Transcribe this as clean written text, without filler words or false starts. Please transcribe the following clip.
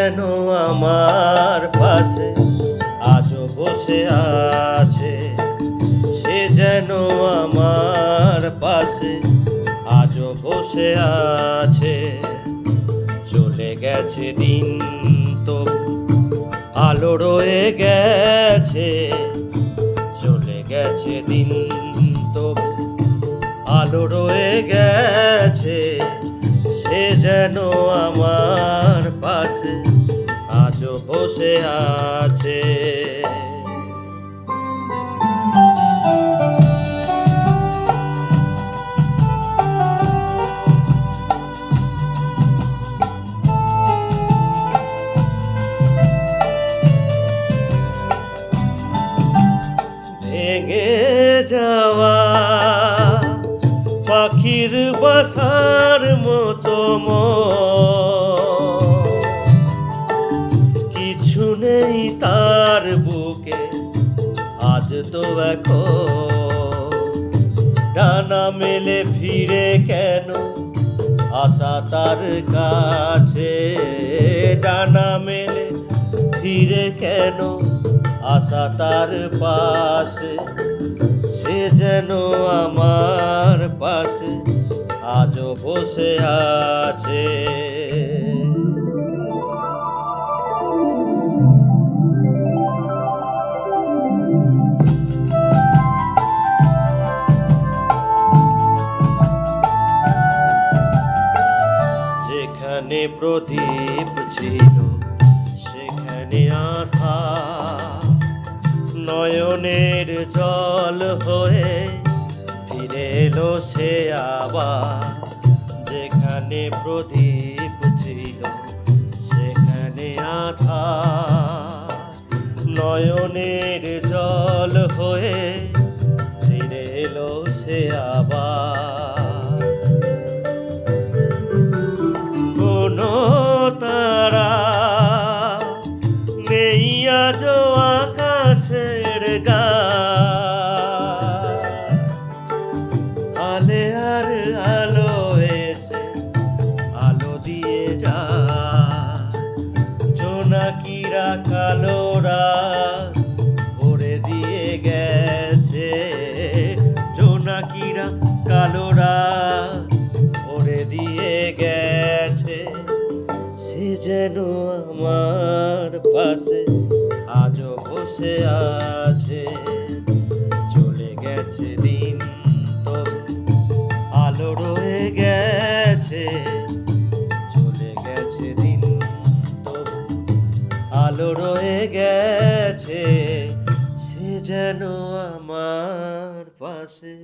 যেন আমার পাশে আজও বসে আছে, সে যেন আমার পাশে আজও বসে আছে। চলে গেছে দিন তো আলো রয়ে গেছে, চলে গেছে দিন তো আলো রয়ে গেছে, সে যেন আমার পাশে আজও বসে আছে। ভেঙে যাওয়া পাখির বাসার মতো কিছু নেই তার বুকে আজ তো এখন ডানা মেলে ফিরে কেন আশা তার কাছে, ডানা মেলে ফিরে কেন আশা তার পাশে, সে যেন আমার পাশে আজও বসে আছে। যেখানে প্রদীপ ছিল সেখানে আধার, নয়নের জল হয়ে ফিরে এলো সে আবার। যেখানে প্রদীপ ছিল সেখানে আধার, নয়নের জল হয়ে ফিরে এলো সে আবার। কোনো তারা নেই আজও আকাশের আলে আর আলো এসে আলো দিয়ে যায়, জোনাকিরা কালোরা ভরে দিয়ে গেছে, জোনাকিরা কালোরা ভরে দিয়ে গেছে, সে যেন আমার পাশে আজও বসে আছে। চলে গেছে দিন তো আলো রয়ে গেছে, চলে গেছে দিন তো আলো রয়ে গেছে, সে যেন আমার পাশে